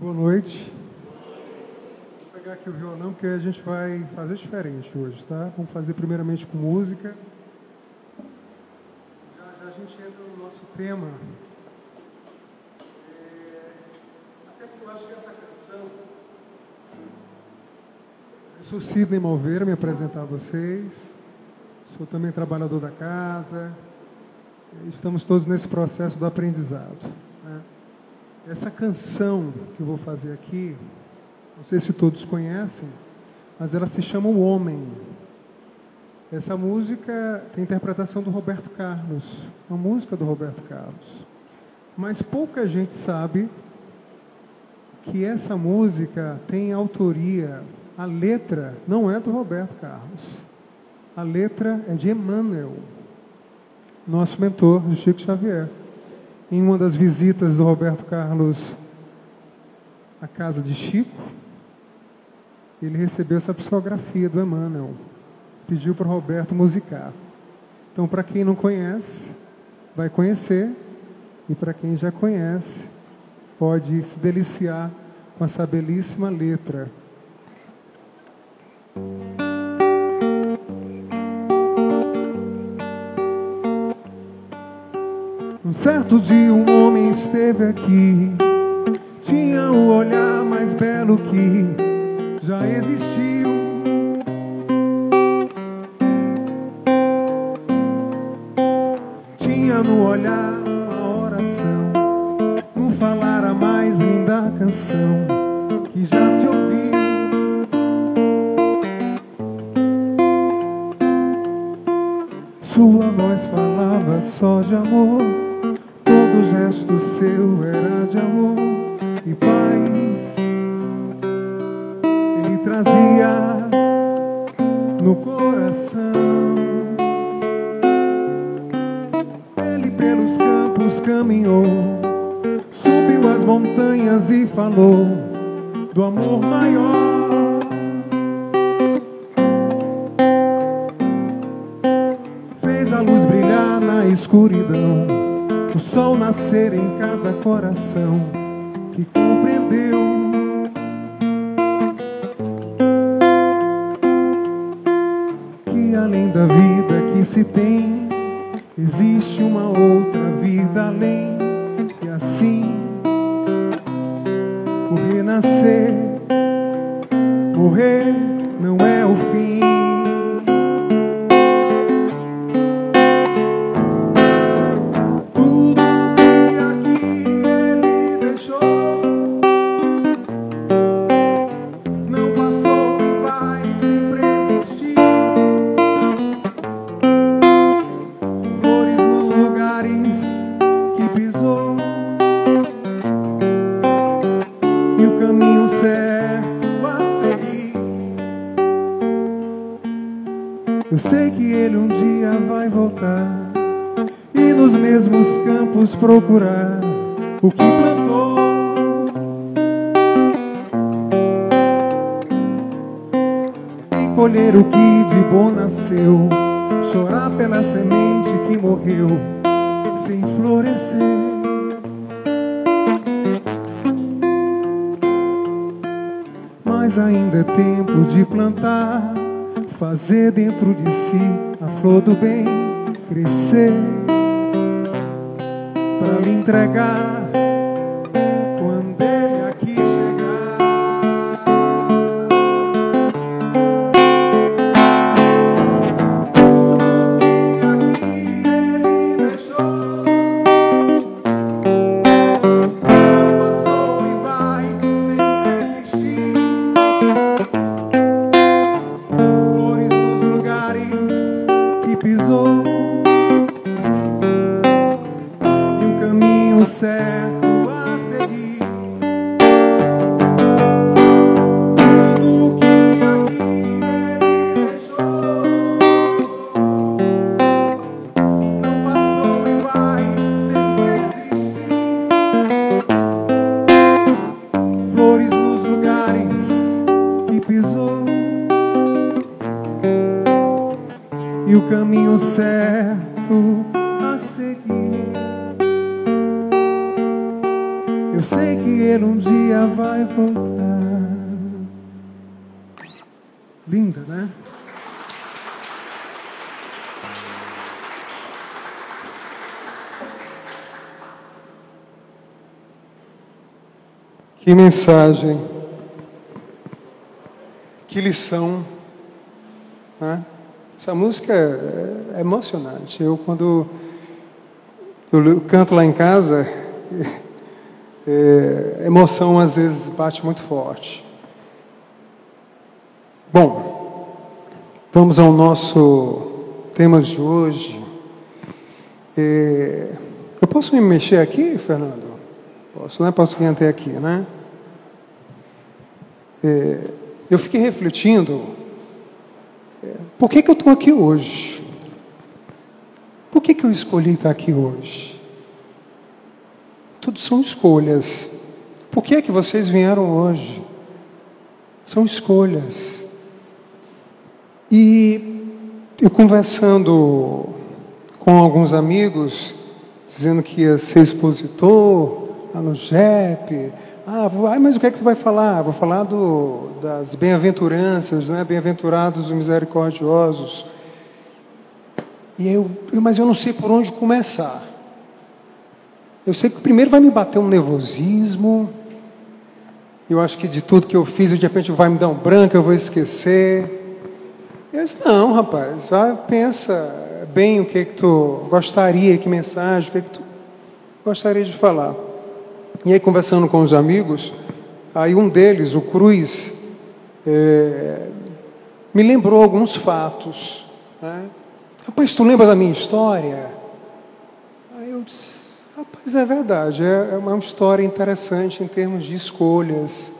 Boa noite. Vou pegar aqui o violão porque a gente vai fazer diferente hoje, tá? Vamos fazer primeiramente com música. Já a gente entra no nosso tema. Até porque eu acho que essa canção... Eu sou Sidney Malveira, me apresentar a vocês. Sou também trabalhador da casa. Estamos todos nesse processo do aprendizado, né? Essa canção que eu vou fazer aqui, não sei se todos conhecem, mas ela se chama O Homem. Essa música tem interpretação do Roberto Carlos, uma música do Roberto Carlos. Mas pouca gente sabe que essa música tem autoria, a letra não é do Roberto Carlos. A letra é de Emmanuel, nosso mentor, de Chico Xavier. Em uma das visitas do Roberto Carlos à casa de Chico, ele recebeu essa psicografia do Emmanuel. Pediu para o Roberto musicar. Então, para quem não conhece, vai conhecer. E para quem já conhece, pode se deliciar com essa belíssima letra. Um certo dia um homem esteve aqui, tinha o olhar mais belo que já existiu. Tinha no olhar uma oração, no falar a mais linda canção que já se ouviu. Sua voz falava só de amor, todo gesto seu era de amor e paz. Ele trazia no coração. Ele pelos campos caminhou, subiu as montanhas e falou do amor maior. Fez a luz brilhar na escuridão, o sol nascer em cada coração que compreendeu. Que além da vida que se tem, existe uma outra vida além. E assim, o renascer, morrer não é o fim. Eu sei que ele um dia vai voltar e nos mesmos campos procurar o que plantou. E colher o que de bom nasceu, chorar pela semente que morreu sem florescer. Mas ainda é tempo de plantar, fazer dentro de si a flor do bem crescer, para lhe entregar quando ele aqui chegar. Tudo que aqui ele deixou não passou e vai sempre existir. Pisou e o caminho certo a seguir. Tudo que aqui ele deixou não passou e vai sempre existir. Flores nos lugares que pisou e o caminho certo a seguir. Eu sei que ele um dia vai voltar. Linda, né? Que mensagem, que lição, né? Essa música é emocionante. Quando eu canto lá em casa, a emoção às vezes bate muito forte. Bom, vamos ao nosso tema de hoje. Eu posso me mexer aqui, Fernando? Posso, né? Posso vir até aqui, né? Eu fiquei refletindo, por que eu estou aqui hoje? Por que eu escolhi estar aqui hoje? Tudo são escolhas. Por que é que vocês vieram hoje? São escolhas. E eu conversando com alguns amigos, dizendo que ia ser expositor lá no JEP. Mas o que é que tu vai falar? Vou falar das bem-aventuranças, né? Bem-aventurados os misericordiosos. Mas eu não sei por onde começar. Eu sei que primeiro vai me bater um nervosismo. Eu acho que de tudo que eu fiz, de repente vai me dar um branco, eu vou esquecer. Eu disse, não, rapaz, pensa bem o que tu gostaria, que mensagem, o que tu gostaria de falar. E aí, conversando com os amigos, aí um deles, o Cruz, me lembrou alguns fatos, né? Rapaz, tu lembra da minha história? Aí eu disse, rapaz, é verdade, é uma história interessante em termos de escolhas,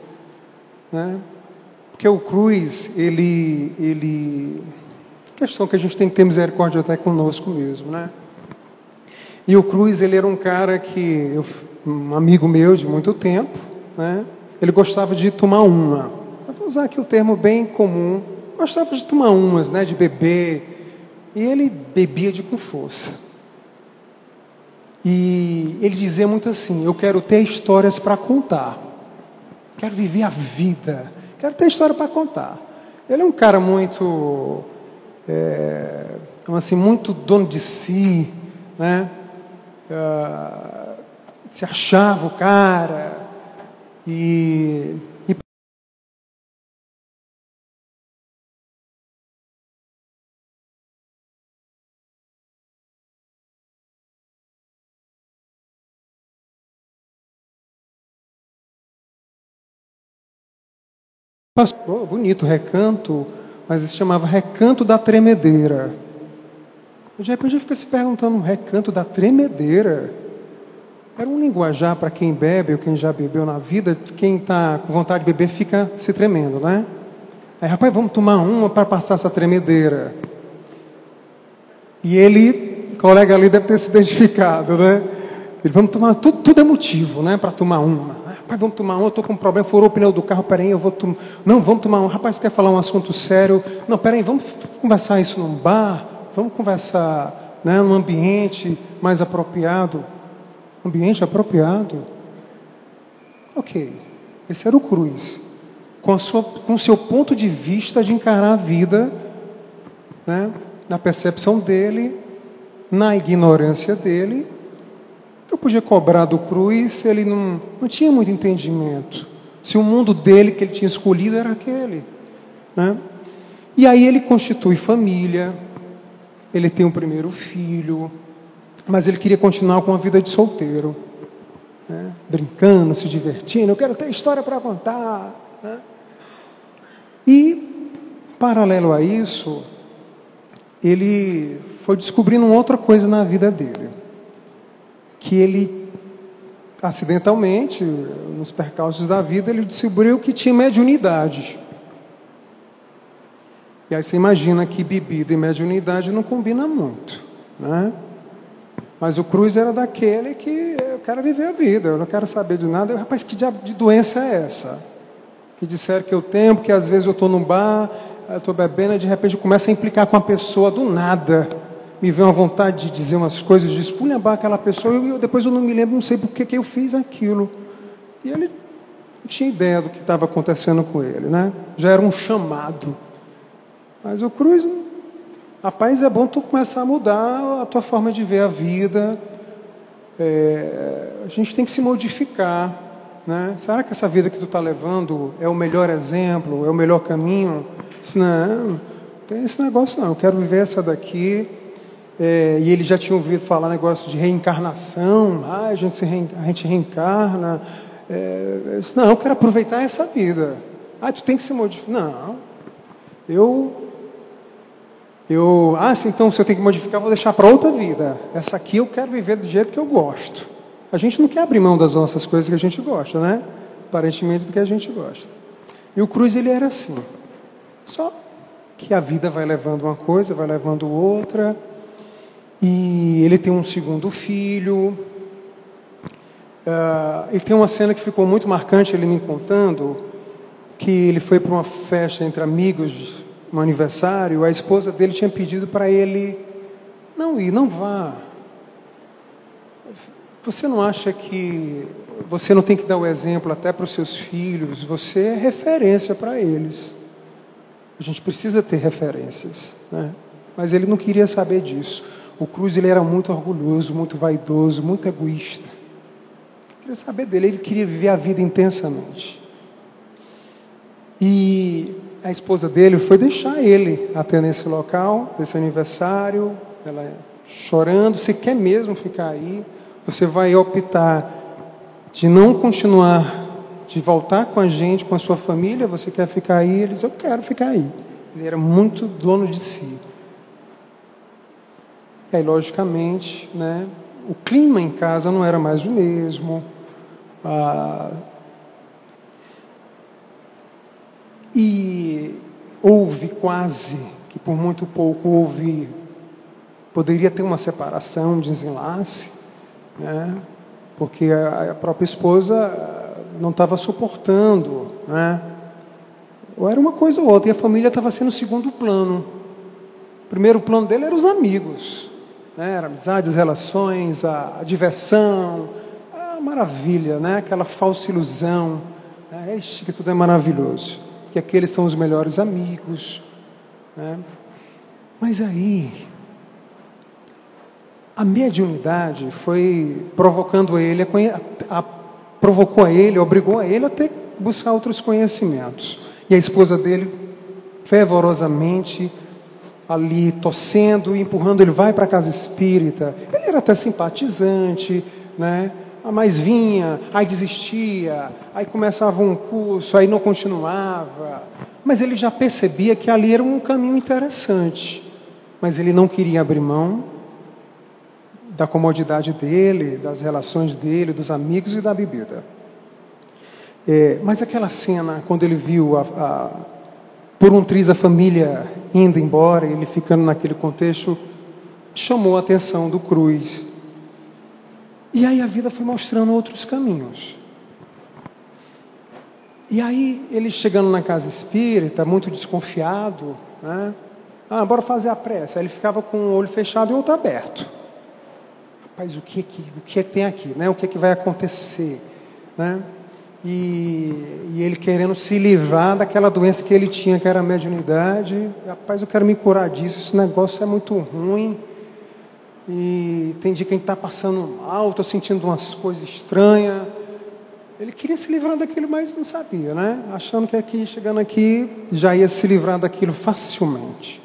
né? Porque o Cruz, questão que a gente tem que ter misericórdia até conosco mesmo, né? E o Cruz, ele era um cara um amigo meu de muito tempo, né? Ele gostava de tomar uma. Eu vou usar aqui o termo bem comum. Gostava de tomar umas, né? De beber. E ele bebia com força. E ele dizia muito assim, eu quero ter histórias para contar. Quero viver a vida. Quero ter história para contar. Ele é um cara muito, muito dono de si, né? Se achava o cara e passou, bonito, Recanto, mas se chamava Recanto da Tremedeira. De repente eu fico se perguntando, Recanto da Tremedeira? Era um linguajar para quem bebe ou quem já bebeu na vida. Quem está com vontade de beber fica se tremendo, né? Aí, rapaz, vamos tomar uma para passar essa tremedeira. E ele, o colega ali deve ter se identificado, né? Ele, vamos tomar, tudo é motivo, né? Para tomar uma. Rapaz, vamos tomar uma, eu estou com um problema, furou o pneu do carro, peraí, eu vou tomar. Não, vamos tomar uma. Rapaz, quer falar um assunto sério? Não, peraí, vamos conversar isso num bar? Vamos conversar, né, num ambiente mais apropriado? Ambiente apropriado? Ok, esse era o Cruz, com o seu ponto de vista de encarar a vida, né, na percepção dele, na ignorância dele. Eu podia cobrar do Cruz, ele não tinha muito entendimento, se o mundo dele que ele tinha escolhido era aquele, né? E aí ele constitui família, ele tem um primeiro filho, mas ele queria continuar com a vida de solteiro, né? Brincando, se divertindo, eu quero ter história para contar, né? E, paralelo a isso, ele foi descobrindo uma outra coisa na vida dele, que ele, acidentalmente, nos percalços da vida, ele descobriu que tinha mediunidade. E aí você imagina que bebida e mediunidade não combinam muito, né? Mas o Cruz era daquele que eu quero viver a vida, eu não quero saber de nada. Rapaz, que diabo de doença é essa? Que disseram que eu tenho, porque às vezes eu estou num bar, eu estou bebendo e de repente eu começo a implicar com a pessoa do nada. Me vem uma vontade de dizer umas coisas, de esculhambar aquela pessoa, e depois eu não me lembro, não sei por que eu fiz aquilo. E ele não tinha ideia do que estava acontecendo com ele, né? Já era um chamado. Mas o Cruz, rapaz, é bom tu começar a mudar a tua forma de ver a vida. A gente tem que se modificar, né? Será que essa vida que tu está levando é o melhor exemplo, é o melhor caminho? Não tem esse negócio não, eu quero viver essa daqui. E ele já tinha ouvido falar negócio de reencarnação, a gente reencarna. Não, eu quero aproveitar essa vida. Tu tem que se modificar. Não, então se eu tenho que modificar, vou deixar para outra vida. Essa aqui eu quero viver do jeito que eu gosto. A gente não quer abrir mão das nossas coisas que a gente gosta, né? Aparentemente do que a gente gosta. E o Cruz, ele era assim. Só que a vida vai levando uma coisa, vai levando outra. E ele tem um segundo filho. E tem uma cena que ficou muito marcante, ele me contando, que ele foi para uma festa entre amigos, um aniversário, a esposa dele tinha pedido para ele não ir, não vá. Você não acha que você não tem que dar o exemplo até para os seus filhos? Você é referência para eles. A gente precisa ter referências, né? Mas ele não queria saber disso. O Cruz, ele era muito orgulhoso, muito vaidoso, muito egoísta. Não queria saber dele, ele queria viver a vida intensamente. E a esposa dele foi deixar ele até nesse local, nesse aniversário, ela chorando, você quer mesmo ficar aí? Você vai optar de não continuar, de voltar com a gente, com a sua família? Você quer ficar aí? Ele diz, eu quero ficar aí. Ele era muito dono de si. E aí, logicamente, né, o clima em casa não era mais o mesmo. E houve quase, que por muito pouco poderia ter uma separação, um desenlace, né, porque a própria esposa não estava suportando, né, ou era uma coisa ou outra, e a família estava sendo o segundo plano. O primeiro plano dele eram os amigos, né, era amizades, relações, a diversão, a maravilha, né, aquela falsa ilusão, né, que tudo é maravilhoso, que aqueles são os melhores amigos, né? Mas aí a mediunidade foi provocando ele, provocou a ele, obrigou a ele a ter que buscar outros conhecimentos. E a esposa dele, fervorosamente, ali torcendo e empurrando, ele vai para a casa espírita. Ele era até simpatizante, né? Mas vinha, aí desistia, aí começava um curso, aí não continuava. Mas ele já percebia que ali era um caminho interessante. Mas ele não queria abrir mão da comodidade dele, das relações dele, dos amigos e da bebida. Mas aquela cena, quando ele viu por um triz a família indo embora, ele ficando naquele contexto, chamou a atenção do Cruz. E aí a vida foi mostrando outros caminhos. E aí ele chegando na casa espírita, muito desconfiado, né? Bora fazer a prece. Aí ele ficava com o olho fechado e o outro aberto. Rapaz, o que tem aqui, né? O que vai acontecer, né? E ele querendo se livrar daquela doença que ele tinha, que era a mediunidade. Rapaz, eu quero me curar disso, esse negócio é muito ruim. E tem dia que a gente está passando mal, estou sentindo umas coisas estranhas. Ele queria se livrar daquilo, mas não sabia, né? Achando que aqui, chegando aqui, já ia se livrar daquilo facilmente.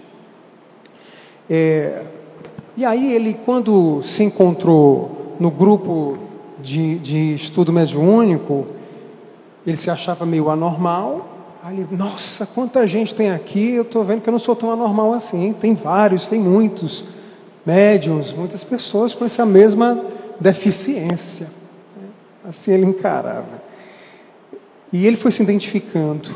E aí ele, quando se encontrou no grupo de estudo mediúnico, ele se achava meio anormal. Aí ele, nossa, quanta gente tem aqui, eu estou vendo que eu não sou tão anormal assim. Tem vários, tem muitos médiuns, muitas pessoas com essa mesma deficiência. Assim ele encarava. E ele foi se identificando,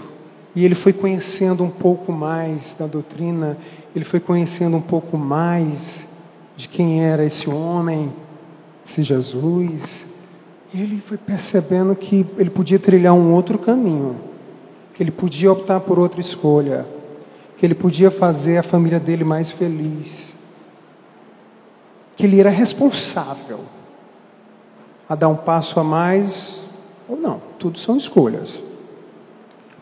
e ele foi conhecendo um pouco mais da doutrina, ele foi conhecendo um pouco mais de quem era esse homem, esse Jesus. E ele foi percebendo que ele podia trilhar um outro caminho, que ele podia optar por outra escolha, que ele podia fazer a família dele mais feliz, que ele era responsável a dar um passo a mais ou não. Tudo são escolhas.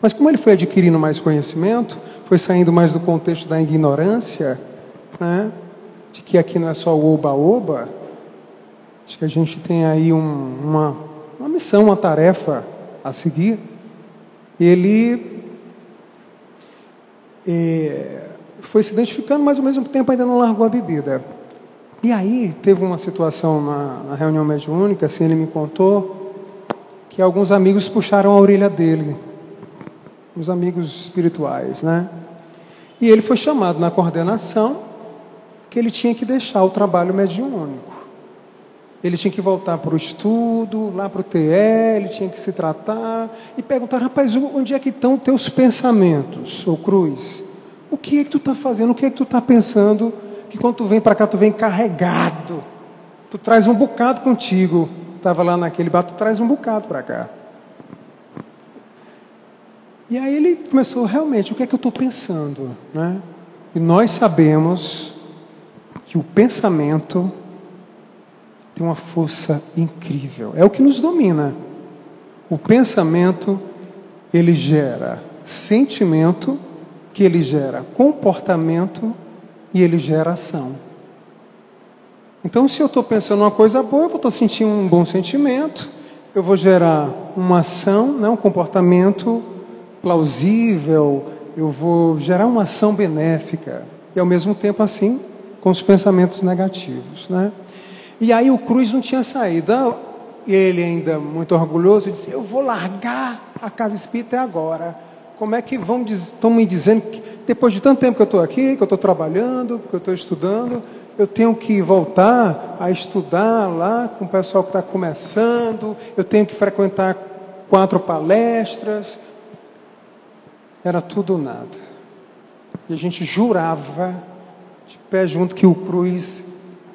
Mas como ele foi adquirindo mais conhecimento, foi saindo mais do contexto da ignorância, né? De que aqui não é só o oba-oba, acho que a gente tem aí uma missão, uma tarefa a seguir. Ele foi se identificando, mas ao mesmo tempo ainda não largou a bebida. E aí teve uma situação na reunião mediúnica, assim, ele me contou, que alguns amigos puxaram a orelha dele, uns amigos espirituais, né? E ele foi chamado na coordenação que ele tinha que deixar o trabalho mediúnico. Ele tinha que voltar para o estudo, lá para o TE, ele tinha que se tratar e perguntar: rapaz, onde é que estão os teus pensamentos, ô Cruz? O que é que tu está fazendo? O que é que tu está pensando? Que quando tu vem para cá, tu vem carregado. Tu traz um bocado contigo. Estava lá naquele bar, tu traz um bocado para cá. E aí ele começou, realmente, o que é que eu estou pensando, né? E nós sabemos que o pensamento tem uma força incrível. É o que nos domina. O pensamento, ele gera sentimento, que ele gera comportamento e ele gera ação. Então, se eu estou pensando uma coisa boa, eu vou estar sentindo um bom sentimento, eu vou gerar uma ação, né, um comportamento plausível, eu vou gerar uma ação benéfica. E, ao mesmo tempo, assim, com os pensamentos negativos, né? E aí o Cruz não tinha saído. Ele ainda muito orgulhoso, disse: eu vou largar a casa espírita agora. Como é que estão me dizendo que depois de tanto tempo que eu estou aqui, que eu estou trabalhando, que eu estou estudando, eu tenho que voltar a estudar lá com o pessoal que está começando, eu tenho que frequentar 4 palestras. Era tudo ou nada. E a gente jurava de pé junto que o Cruz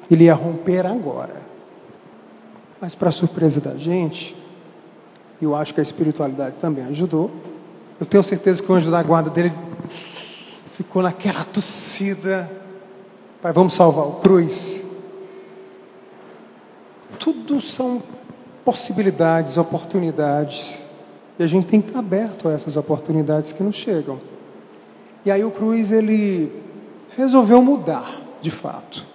ele ia romper agora. Mas, para surpresa da gente, eu acho que a espiritualidade também ajudou. Eu tenho certeza que o anjo da guarda dele ficou naquela tossida: pai, vamos salvar o Cruz. Tudo são possibilidades, oportunidades. E a gente tem que estar aberto a essas oportunidades que nos chegam. E aí o Cruz, ele resolveu mudar, de fato.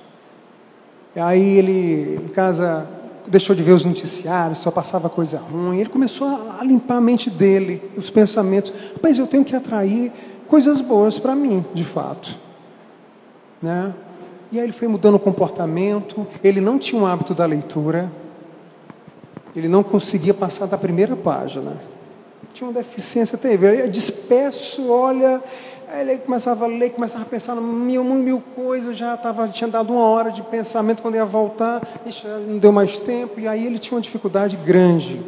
E aí ele, em casa, deixou de ver os noticiários, só passava coisa ruim. Ele começou a limpar a mente dele, os pensamentos. Mas eu tenho que atrair coisas boas para mim, de fato, né? E aí ele foi mudando o comportamento. Ele não tinha um hábito da leitura. Ele não conseguia passar da primeira página. Tinha uma deficiência terrível. Ele disperso, olha... Aí ele começava a ler, começava a pensar mil coisas, tinha dado 1 hora de pensamento, quando ia voltar, não deu mais tempo, e aí ele tinha uma dificuldade grande.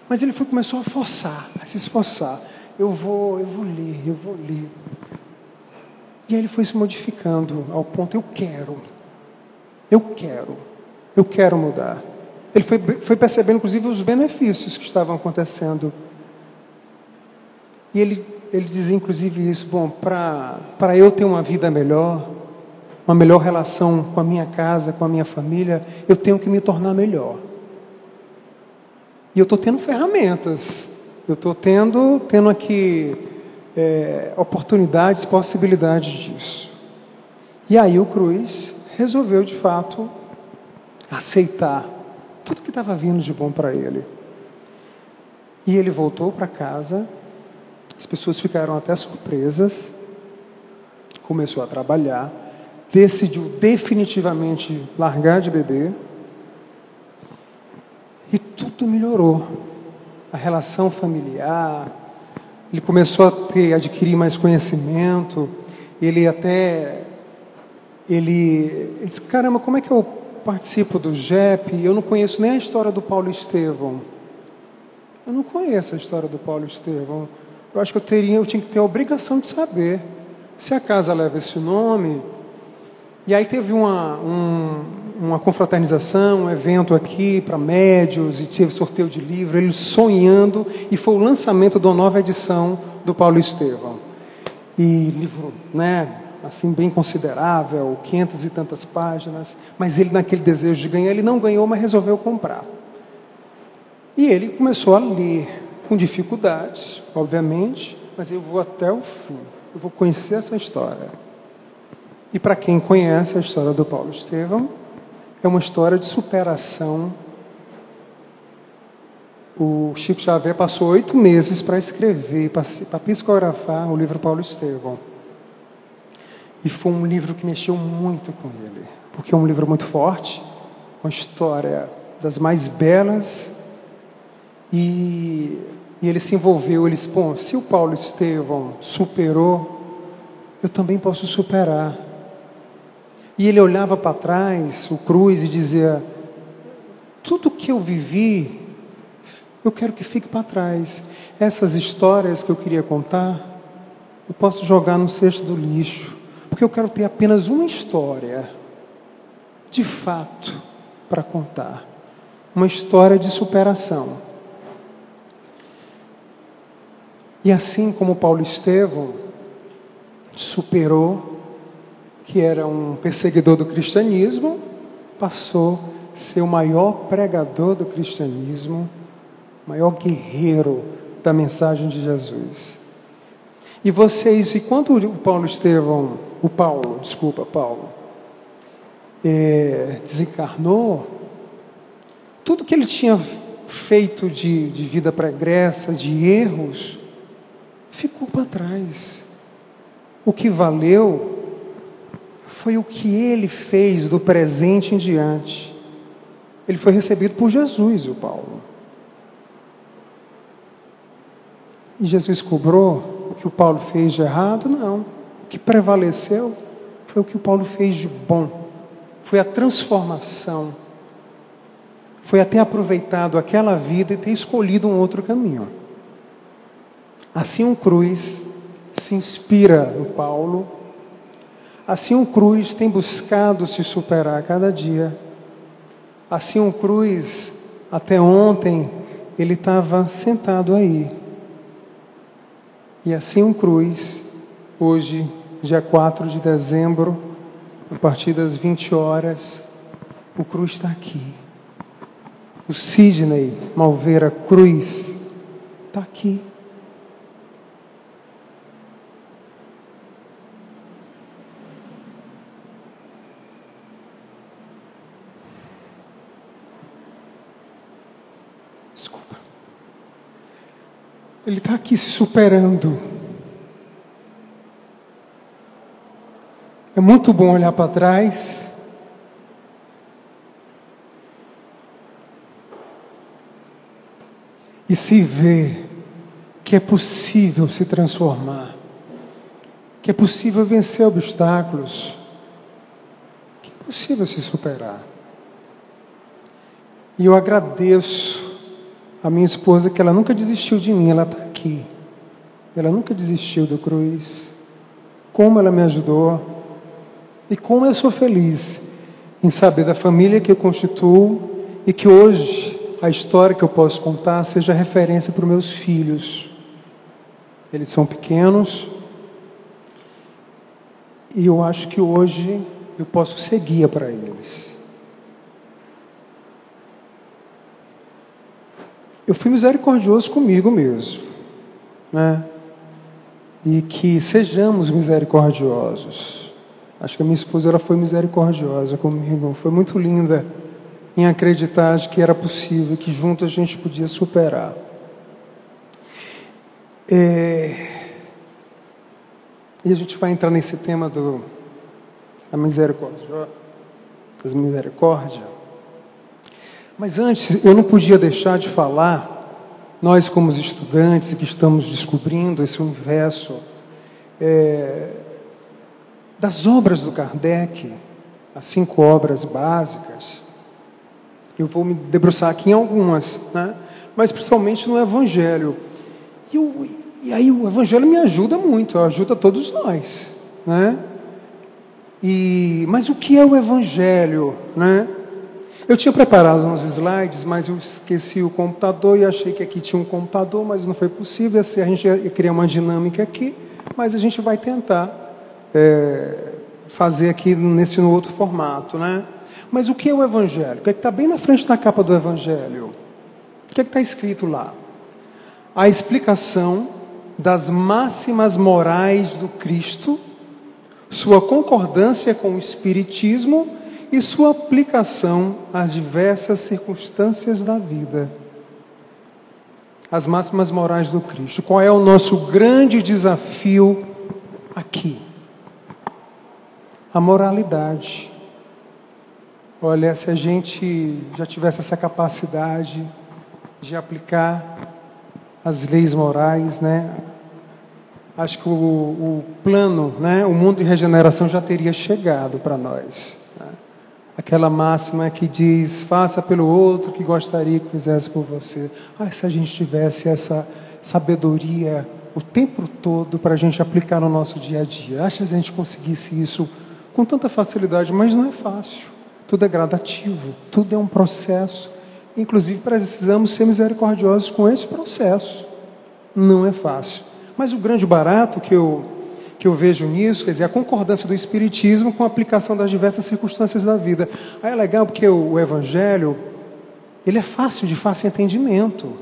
Mas ele começou a forçar, a se esforçar. Eu vou ler. E aí ele foi se modificando ao ponto: eu quero mudar. Ele foi percebendo, inclusive, os benefícios que estavam acontecendo. E ele dizia, inclusive, isso: bom, para eu ter uma vida melhor, uma melhor relação com a minha casa, com a minha família, eu tenho que me tornar melhor. E eu estou tendo ferramentas, eu estou tendo aqui oportunidades, possibilidades disso. E aí o Cruz resolveu, de fato, aceitar tudo que estava vindo de bom para ele. E ele voltou para casa. As pessoas ficaram até surpresas. Começou a trabalhar. Decidiu definitivamente largar de beber. E tudo melhorou. A relação familiar. Ele começou a adquirir mais conhecimento. Ele disse: caramba, como é que eu participo do JEP? Eu não conheço nem a história do Paulo Estevão. Eu não conheço a história do Paulo Estevão. Eu acho que eu tinha que ter a obrigação de saber. Se a casa leva esse nome... E aí teve uma confraternização, um evento aqui para médios, e teve sorteio de livro, ele sonhando, e foi o lançamento de uma nova edição do Paulo Estevão. E livro, né, assim, bem considerável, 500 e tantas páginas, mas ele, naquele desejo de ganhar, ele não ganhou, mas resolveu comprar. E ele começou a ler, com dificuldades, obviamente, mas eu vou até o fim. Eu vou conhecer essa história. E para quem conhece a história do Paulo Estevão, é uma história de superação. O Chico Xavier passou 8 meses para escrever, para psicografar o livro Paulo Estevão. E foi um livro que mexeu muito com ele, porque é um livro muito forte, uma história das mais belas, e ele se envolveu, ele disse, bom, se o Paulo Estevão superou, eu também posso superar. E ele olhava para trás, o Cruz, e dizia, tudo que eu vivi, eu quero que fique para trás. Essas histórias que eu queria contar, eu posso jogar no cesto do lixo, porque eu quero ter apenas uma história, de fato, para contar. Uma história de superação. E assim como Paulo Estevão superou, que era um perseguidor do cristianismo, passou a ser o maior pregador do cristianismo, o maior guerreiro da mensagem de Jesus. E vocês, e quando o Paulo desencarnou, tudo que ele tinha feito de vida pregressa, de erros, ficou para trás. O que valeu foi o que ele fez do presente em diante. Ele foi recebido por Jesus, o Paulo. E Jesus cobrou o que o Paulo fez de errado? Não. O que prevaleceu foi o que o Paulo fez de bom. Foi a transformação. Foi ter aproveitado aquela vida e ter escolhido um outro caminho. Assim um Cruz se inspira no Paulo. Assim um Cruz tem buscado se superar a cada dia. Assim um Cruz, até ontem, ele estava sentado aí. E assim um Cruz, hoje, dia 4 de dezembro, a partir das 20 horas, o Cruz está aqui. O Sidney Malveira Cruz está aqui. Desculpa. Ele está aqui se superando. É muito bom olhar para trás e se ver que é possível se transformar, que é possível vencer obstáculos, que é possível se superar. E eu agradeço a minha esposa que ela nunca desistiu de mim, ela está aqui. Ela nunca desistiu do Cruz. Como ela me ajudou. E como eu sou feliz em saber da família que eu constituo e que hoje a história que eu posso contar seja referência para os meus filhos. Eles são pequenos e eu acho que hoje eu posso ser guia para eles. Eu fui misericordioso comigo mesmo, né? E que sejamos misericordiosos. Acho que a minha esposa ela foi misericordiosa comigo, foi muito linda em acreditar de que era possível, que junto a gente podia superar. E a gente vai entrar nesse tema da misericórdia. Mas antes, eu não podia deixar de falar, nós como os estudantes que estamos descobrindo esse universo, das obras do Kardec, as 5 obras básicas. Eu vou me debruçar aqui em algumas, né? Mas principalmente no Evangelho. E aí o Evangelho me ajuda muito, ajuda todos nós, né? Mas o que é o Evangelho, né? Eu tinha preparado uns slides, mas eu esqueci o computador e achei que aqui tinha um computador, mas não foi possível. Assim, a gente ia criar uma dinâmica aqui, mas a gente vai tentar fazer aqui no outro formato, né? Mas o que é o Evangelho? O que está bem na frente da capa do Evangelho? que está escrito lá? A explicação das máximas morais do Cristo, sua concordância com o Espiritismo e sua aplicação às diversas circunstâncias da vida. As máximas morais do Cristo. Qual é o nosso grande desafio aqui? A moralidade. Olha, se a gente já tivesse essa capacidade de aplicar as leis morais, né? Acho que o plano, né? O mundo de regeneração já teria chegado para nós. Né? Aquela máxima que diz, faça pelo outro que gostaria que fizesse por você. Se a gente tivesse essa sabedoria o tempo todo para a gente aplicar no nosso dia a dia. Acho que a gente conseguisse isso com tanta facilidade, mas não é fácil. Tudo é gradativo, tudo é um processo. Inclusive, precisamos ser misericordiosos com esse processo. Não é fácil. Mas o grande barato que eu vejo nisso, quer dizer, a concordância do Espiritismo com a aplicação das diversas circunstâncias da vida. Aí é legal porque o Evangelho, ele é fácil, de fácil entendimento.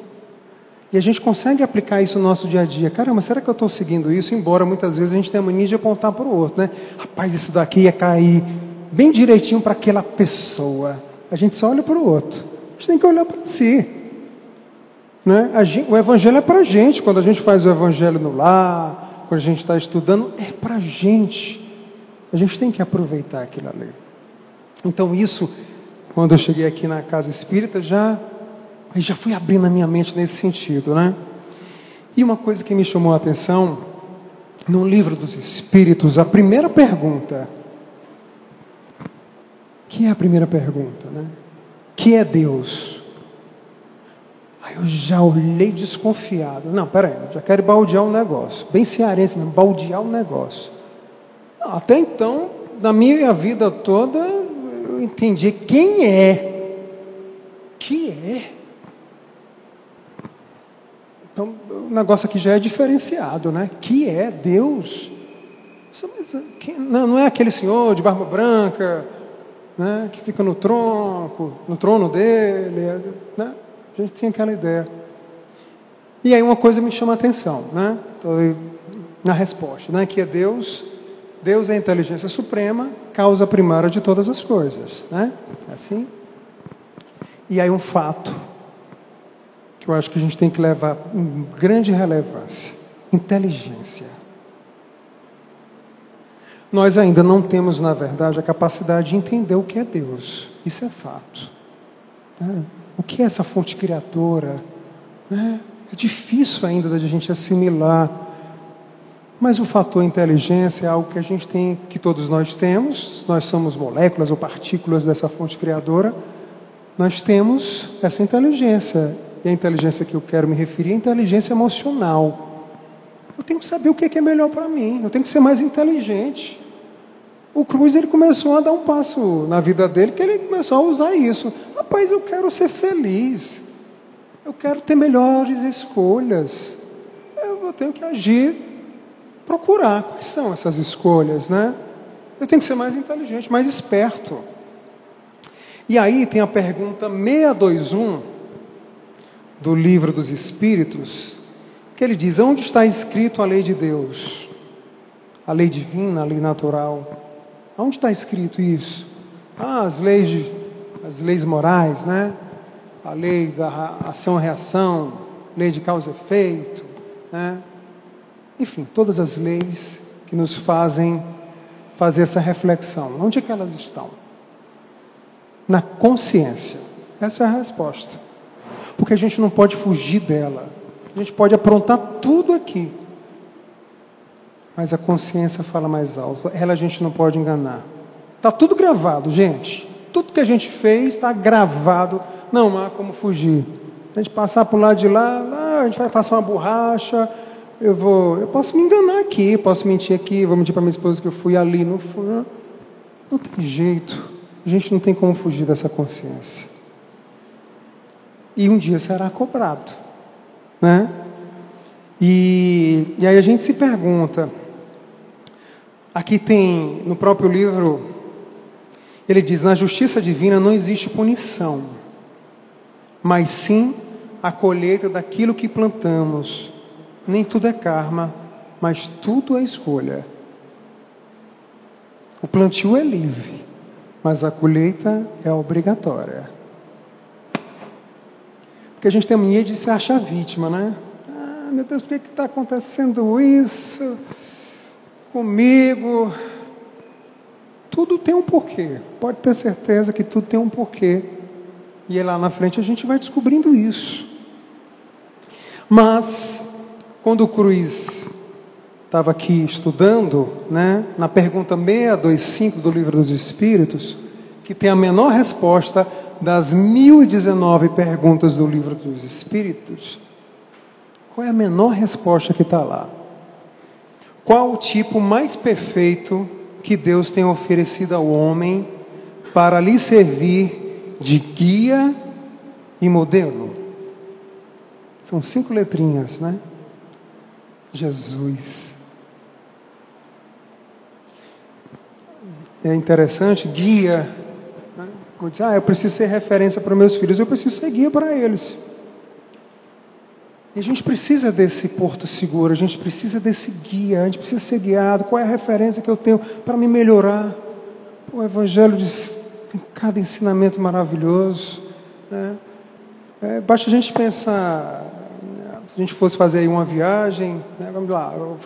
E a gente consegue aplicar isso no nosso dia a dia. Caramba, será que eu estou seguindo isso? Embora muitas vezes a gente tenha a mania de apontar para o outro, né? Rapaz, isso daqui ia cair bem direitinho para aquela pessoa. A gente só olha para o outro. A gente tem que olhar para si. Né? O Evangelho é para a gente. Quando a gente faz o Evangelho no lar, quando a gente está estudando, é para a gente. A gente tem que aproveitar aquilo ali. Então isso, quando eu cheguei aqui na Casa Espírita, já fui abrindo a minha mente nesse sentido, né? E uma coisa que me chamou a atenção, no Livro dos Espíritos, a primeira pergunta, que é a primeira pergunta, né? Que é Deus? Aí eu já olhei desconfiado. Não, peraí, já quero baldear um negócio. Bem cearense mesmo, baldear um negócio. Até então, na minha vida toda, eu entendi quem é. Que é? Então, o negócio aqui já é diferenciado, né? Que é Deus? Não é aquele senhor de barba branca, né? Que fica no trono dele, né? A gente tem aquela ideia. E aí uma coisa me chama a atenção, né? Então, na resposta, né? Que é Deus. Deus é a inteligência suprema, causa primária de todas as coisas, né? Assim. E aí um fato que eu acho que a gente tem que levar em grande relevância: inteligência. Nós ainda não temos, na verdade, a capacidade de entender o que é Deus. Isso é fato. O que é essa fonte criadora? É difícil ainda da gente assimilar. Mas o fator inteligência é algo que a gente tem, que todos nós temos. Nós somos moléculas ou partículas dessa fonte criadora. Nós temos essa inteligência. E a inteligência que eu quero me referir é a inteligência emocional. Eu tenho que saber o que é melhor para mim. Eu tenho que ser mais inteligente. O Cruz, ele começou a dar um passo na vida dele, que ele começou a usar isso. Rapaz, eu quero ser feliz. Eu quero ter melhores escolhas. Eu tenho que agir, procurar quais são essas escolhas, né? Eu tenho que ser mais inteligente, mais esperto. E aí tem a pergunta 621 do Livro dos Espíritos, que ele diz: onde está escrito a lei de Deus? A lei divina, a lei natural. Onde está escrito isso? As leis morais, né? A lei da ação-reação, lei de causa e efeito, né? Enfim, todas as leis que nos fazem fazer essa reflexão. Onde é que elas estão? Na consciência. Essa é a resposta. Porque a gente não pode fugir dela. A gente pode aprontar tudo aqui. Mas a consciência fala mais alto. Ela a gente não pode enganar. Está tudo gravado, gente. Tudo que a gente fez está gravado. Não há como fugir. A gente passar por lado de lá, a gente vai passar uma borracha. Eu posso me enganar aqui, posso mentir aqui, vou mentir para minha esposa que eu fui ali. Não fui. Não tem jeito. A gente não tem como fugir dessa consciência. E um dia será cobrado, né? E aí a gente se pergunta. Aqui tem, no próprio livro, ele diz: na justiça divina não existe punição, mas sim a colheita daquilo que plantamos. Nem tudo é karma, mas tudo é escolha. O plantio é livre, mas a colheita é obrigatória. Porque a gente tem a mania de se achar vítima, né? Ah, meu Deus, por que está acontecendo isso comigo? Tudo tem um porquê. Pode ter certeza que tudo tem um porquê. E lá na frente a gente vai descobrindo isso. Mas, quando o Cruz estava aqui estudando, né, na pergunta 625 do Livro dos Espíritos, que tem a menor resposta das 1019 perguntas do Livro dos Espíritos, qual é a menor resposta que está lá? Qual o tipo mais perfeito que Deus tem oferecido ao homem para lhe servir de guia e modelo? São 5 letrinhas, né? Jesus. É interessante, guia. Né? Como diz, eu preciso ser referência para meus filhos, eu preciso ser guia para eles. E a gente precisa desse porto seguro, a gente precisa desse guia, a gente precisa ser guiado. Qual é a referência que eu tenho para me melhorar? O Evangelho tem cada ensinamento maravilhoso. Né? Basta a gente pensar, se a gente fosse fazer aí uma viagem, né? Vamos lá, eu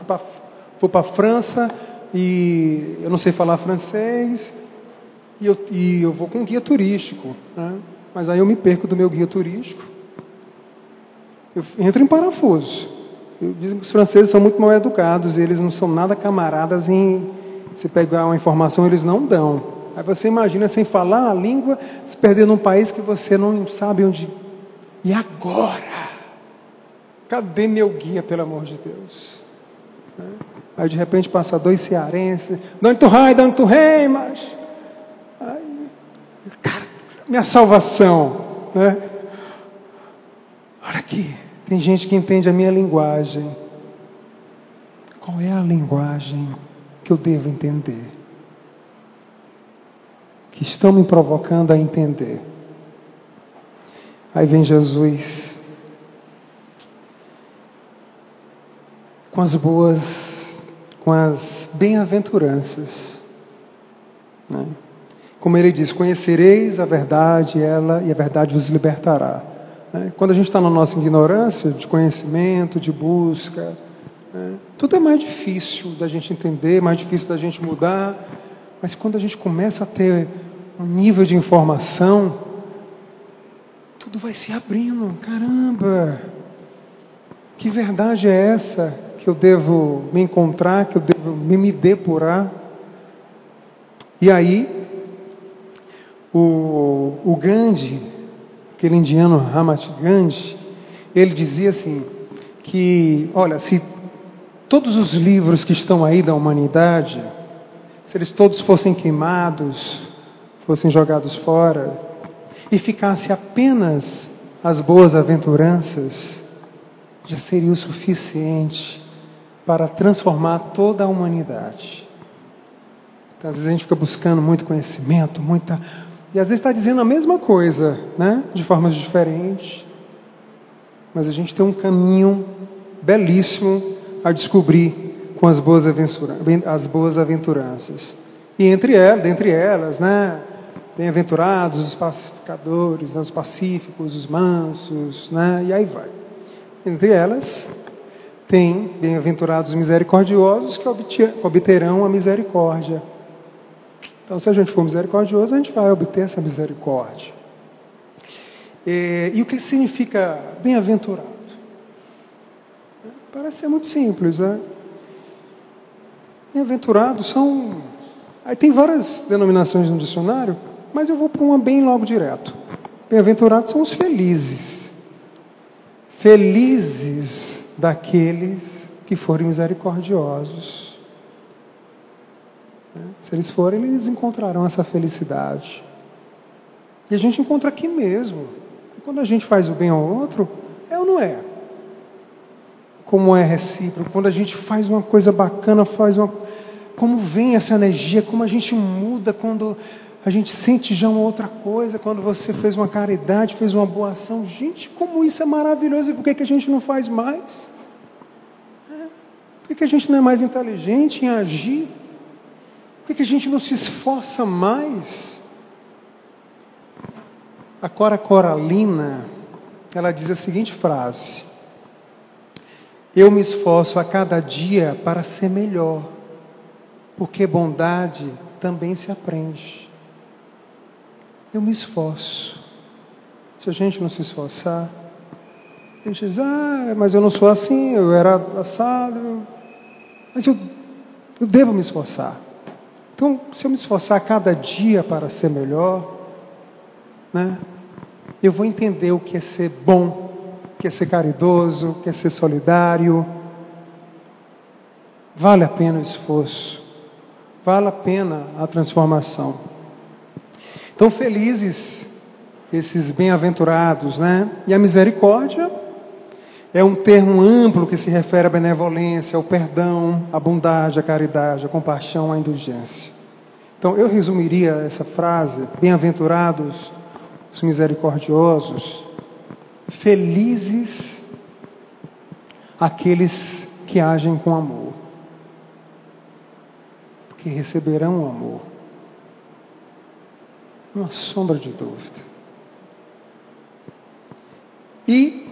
vou para a França e eu não sei falar francês e eu vou com um guia turístico, né? Mas aí eu me perco do meu guia turístico. Eu entro em parafuso. Dizem que os franceses são muito mal educados, e eles não são nada camaradas em se pegar uma informação, eles não dão. Aí você imagina, sem falar a língua, se perder num país que você não sabe onde. E agora? Cadê meu guia, pelo amor de Deus? Aí de repente passa 2 cearenses, de onde tu rei, mas... Cara, minha salvação, né? Olha aqui, tem gente que entende a minha linguagem. Qual é a linguagem que eu devo entender? Que estão me provocando a entender. Aí vem Jesus com as bem-aventuranças, né? Como ele diz, conhecereis a verdade, e a verdade vos libertará. Quando a gente está na nossa ignorância, de conhecimento, de busca, né, tudo é mais difícil da gente entender, mais difícil da gente mudar. Mas quando a gente começa a ter um nível de informação, tudo vai se abrindo. Caramba, que verdade é essa que eu devo me encontrar, que eu devo me depurar? E aí, o Gandhi, aquele indiano Ramat Gandhi, ele dizia assim, que, olha, se todos os livros que estão aí da humanidade, se eles todos fossem queimados, fossem jogados fora, e ficasse apenas as boas aventuranças, já seria o suficiente para transformar toda a humanidade. Então, às vezes a gente fica buscando muito conhecimento, e às vezes está dizendo a mesma coisa, né? De formas diferentes. Mas a gente tem um caminho belíssimo a descobrir com as boas aventuranças. E dentre elas, né? Bem-aventurados os pacificadores, né? Os pacíficos, os mansos, né? E aí vai. Entre elas, tem bem-aventurados os misericordiosos que obterão a misericórdia. Então, se a gente for misericordioso, a gente vai obter essa misericórdia. E o que significa bem-aventurado? Parece ser muito simples, né? Bem-aventurados são... Aí tem várias denominações no dicionário, mas eu vou para uma bem logo direto. Bem-aventurados são os felizes. Felizes daqueles que forem misericordiosos. Se eles forem, eles encontrarão essa felicidade. E a gente encontra aqui mesmo. Quando a gente faz o bem ao outro, é ou não é? Como é recíproco. Quando a gente faz uma coisa bacana, como vem essa energia, como a gente muda quando A gente sente já uma outra coisa quando você fez uma caridade, fez uma boa ação. Gente, como isso é maravilhoso, e por que a gente não faz mais? Por que a gente não é mais inteligente em agir? Por que a gente não se esforça mais? A Cora Coralina, ela diz a seguinte frase: eu me esforço a cada dia para ser melhor, porque bondade também se aprende. Eu me esforço. Se a gente não se esforçar, a gente diz, mas eu não sou assim, eu era assado. Mas eu devo me esforçar. Então, se eu me esforçar a cada dia para ser melhor, né, eu vou entender o que é ser bom, o que é ser caridoso, o que é ser solidário. Vale a pena o esforço. Vale a pena a transformação. Então, felizes esses bem-aventurados, né? E a misericórdia é um termo amplo que se refere à benevolência, ao perdão, à bondade, à caridade, à compaixão, à indulgência. Então, eu resumiria essa frase: bem-aventurados os misericordiosos, felizes aqueles que agem com amor, porque receberão o amor. Uma sombra de dúvida. E,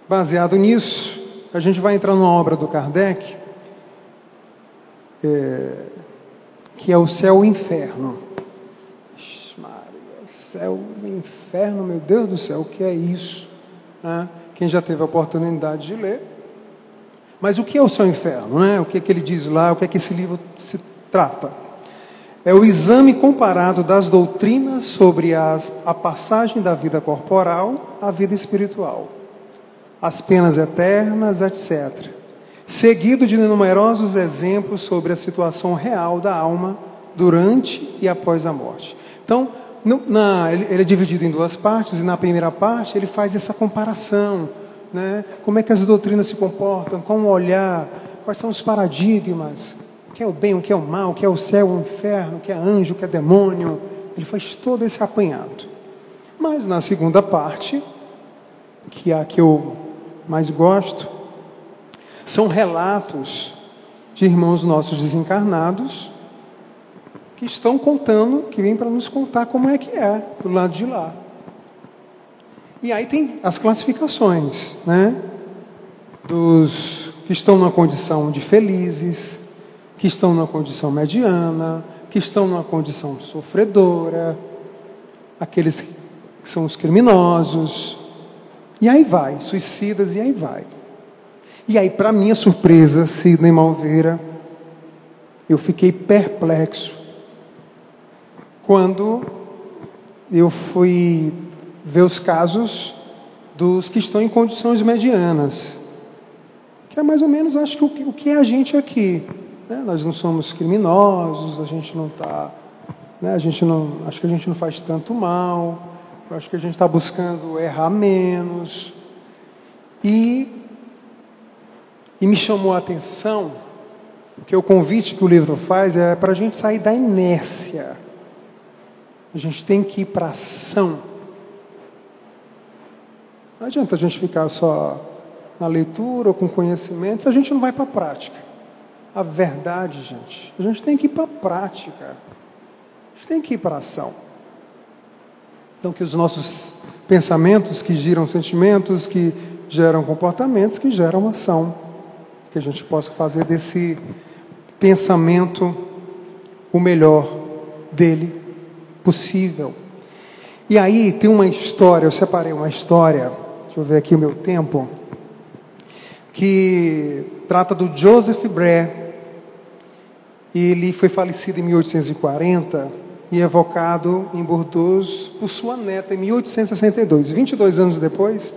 baseado nisso, a gente vai entrar numa obra do Kardec, que é o Céu e o Inferno. Maria, céu e inferno, meu Deus do céu, o que é isso? Né? Quem já teve a oportunidade de ler. Mas o que é o Céu e o Inferno? Né? O que é que ele diz lá? O que é que esse livro se trata? É o exame comparado das doutrinas sobre a passagem da vida corporal à vida espiritual, as penas eternas, etc. Seguido de numerosos exemplos sobre a situação real da alma durante e após a morte. Então, ele é dividido em duas partes, e na primeira parte ele faz essa comparação, né? Como é que as doutrinas se comportam, com o olhar, quais são os paradigmas, o que é o bem, o que é o mal, o que é o céu, o inferno, o que é anjo, o que é demônio. Ele faz todo esse apanhado. Mas na segunda parte, que é a que eu mais gosto, são relatos de irmãos nossos desencarnados que estão contando, que vêm para nos contar como é que é do lado de lá. E aí tem as classificações, né? Dos que estão numa condição de felizes, que estão numa condição mediana, que estão numa condição sofredora, aqueles que são os criminosos, e aí vai, suicidas, e aí vai. E aí, para minha surpresa, Sidney Malveira, eu fiquei perplexo quando eu fui ver os casos dos que estão em condições medianas, que é mais ou menos, acho que o que é a gente aqui. Nós não somos criminosos, a gente não está, né? Acho que a gente não faz tanto mal, acho que a gente está buscando errar menos. E me chamou a atenção, porque o convite que o livro faz é para a gente sair da inércia. A gente tem que ir para a ação. Não adianta a gente ficar só na leitura ou com conhecimento se a gente não vai para a prática. A verdade, gente, a gente tem que ir para a prática. A gente tem que ir para a ação. Então, que os nossos pensamentos, que geram sentimentos, que geram comportamentos, que geram ação, que a gente possa fazer desse pensamento o melhor dele possível. E aí tem uma história, eu separei uma história, deixa eu ver aqui o meu tempo, que trata do Joseph Bré. Ele foi falecido em 1840 e evocado em Bordeaux por sua neta em 1862. 22 anos depois,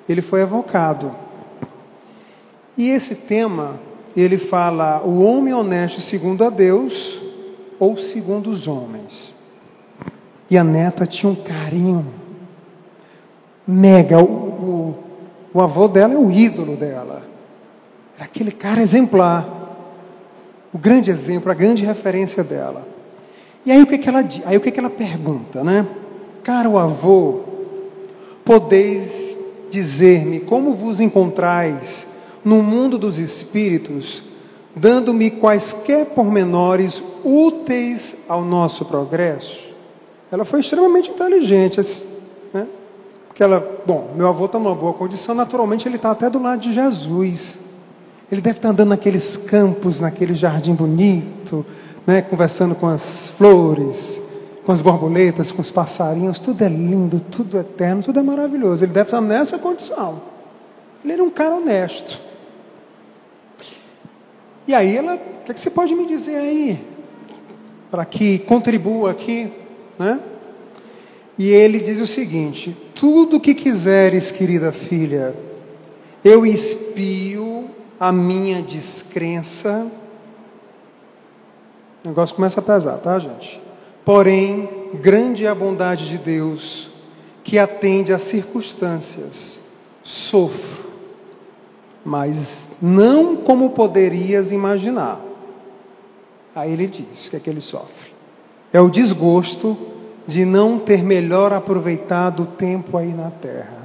ele foi evocado. E esse tema, ele fala o homem honesto segundo a Deus ou segundo os homens. E a neta tinha um carinho mega. O avô dela é o ídolo dela. Era aquele cara exemplar. O grande exemplo, a grande referência dela. E aí o que ela pergunta, né? Caro avô, podeis dizer-me como vos encontrais no mundo dos espíritos, dando-me quaisquer pormenores úteis ao nosso progresso? Ela foi extremamente inteligente, né? Porque meu avô está numa boa condição, naturalmente ele está até do lado de Jesus. Ele deve estar andando naqueles campos, naquele jardim bonito, né? Conversando com as flores, com as borboletas, com os passarinhos, tudo é lindo, tudo é eterno, tudo é maravilhoso. Ele deve estar nessa condição. Ele era um cara honesto. E aí o que é que você pode me dizer aí? Para que contribua aqui, né? E ele diz o seguinte: tudo que quiseres, querida filha, eu expio a minha descrença. O negócio começa a pesar, tá, gente? Porém, grande é a bondade de Deus, que atende às circunstâncias. Sofro, mas não como poderias imaginar. Aí ele diz que ele sofre. É o desgosto de não ter melhor aproveitado o tempo aí na terra.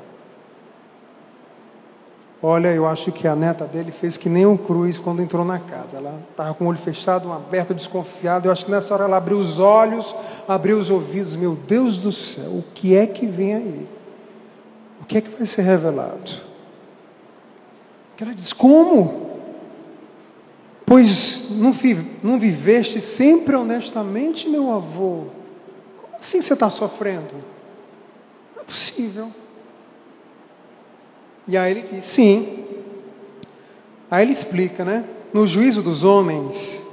Olha, eu acho que a neta dele fez que nem o Cruz quando entrou na casa. Ela estava com o olho fechado, um aberto, desconfiado. Eu acho que nessa hora ela abriu os olhos, abriu os ouvidos. Meu Deus do céu, o que é que vem aí? O que é que vai ser revelado? Ela diz: como? Pois não viveste sempre honestamente, meu avô? Como assim você está sofrendo? Não é possível. E aí ele diz: sim. Aí ele explica, né? No juízo dos homens,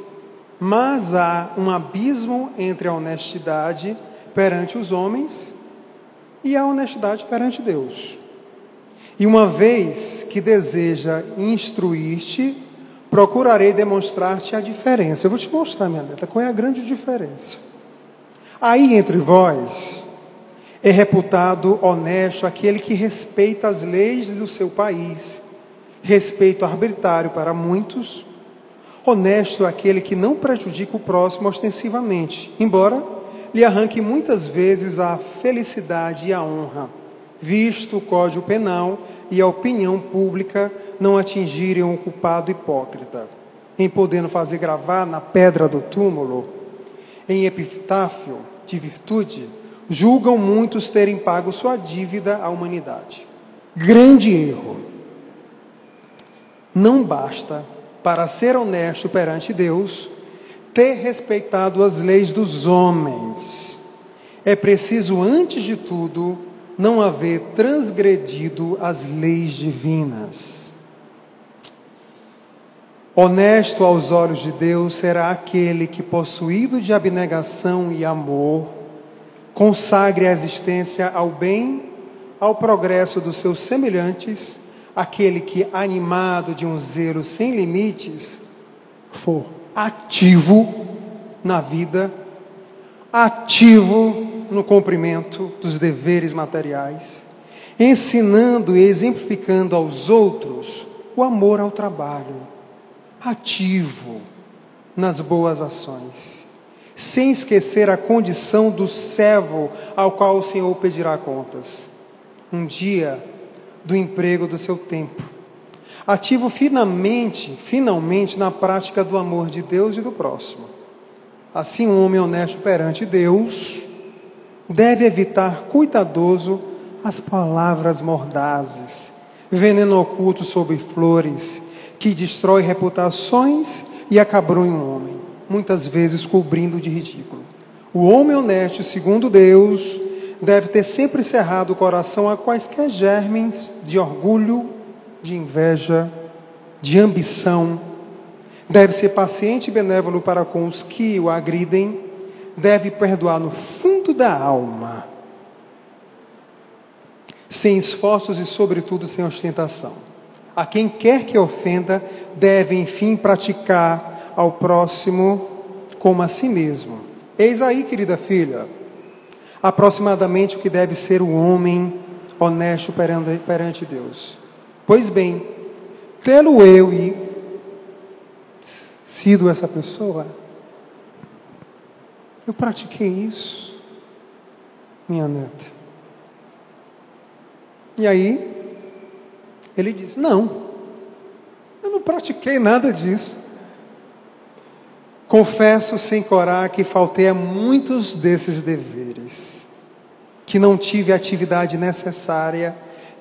mas há um abismo entre a honestidade perante os homens e a honestidade perante Deus. E uma vez que deseja instruir-te, procurarei demonstrar-te a diferença. Eu vou te mostrar, minha neta, qual é a grande diferença. Aí entre vós é reputado honesto aquele que respeita as leis do seu país, respeito arbitrário para muitos. Honesto é aquele que não prejudica o próximo ostensivamente, embora lhe arranque muitas vezes a felicidade e a honra, visto o Código Penal e a opinião pública não atingirem o culpado hipócrita, em podendo fazer gravar na pedra do túmulo, em epitáfio de virtude, julgam muitos terem pago sua dívida à humanidade. Grande erro. Não basta, para ser honesto perante Deus, ter respeitado as leis dos homens. É preciso, antes de tudo, não haver transgredido as leis divinas. Honesto aos olhos de Deus será aquele que, possuído de abnegação e amor, consagre a existência ao bem, ao progresso dos seus semelhantes, aquele que, animado de um zelo sem limites, for ativo na vida, ativo no cumprimento dos deveres materiais, ensinando e exemplificando aos outros o amor ao trabalho, ativo nas boas ações, sem esquecer a condição do servo ao qual o Senhor pedirá contas, um dia do emprego do seu tempo, ativo finalmente na prática do amor de Deus e do próximo. Assim, um homem honesto perante Deus deve evitar cuidadoso as palavras mordazes, veneno oculto sob flores, que destrói reputações e acabrunha um homem, muitas vezes cobrindo de ridículo. O homem honesto, segundo Deus, deve ter sempre cerrado o coração a quaisquer germes de orgulho, de inveja, de ambição. Deve ser paciente e benévolo para com os que o agridem. Deve perdoar no fundo da alma, sem esforços e, sobretudo, sem ostentação. A quem quer que ofenda, deve, enfim, praticar ao próximo como a si mesmo. Eis aí, querida filha, aproximadamente o que deve ser o homem honesto perante Deus. Pois bem, tê-lo eu sido essa pessoa, Eu pratiquei isso, minha neta. E aí, ele disse, não, eu não pratiquei nada disso. Confesso sem corar que faltei a muitos desses deveres, que não tive a atividade necessária,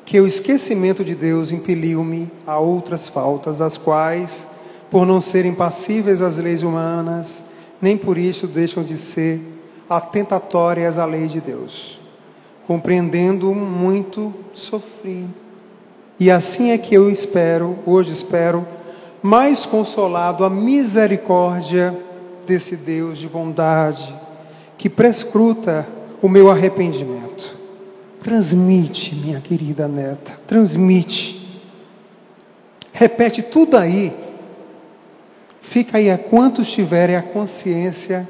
que o esquecimento de Deus impeliu-me a outras faltas, as quais, por não serem passíveis às leis humanas, nem por isso deixam de ser atentatórias à lei de Deus. Compreendendo muito, sofri. E assim é que eu hoje espero, mais consolado a misericórdia desse Deus de bondade, que prescruta o meu arrependimento. Transmite, minha querida neta, transmite. Repete tudo aí. Fica aí a quantos tiverem a consciência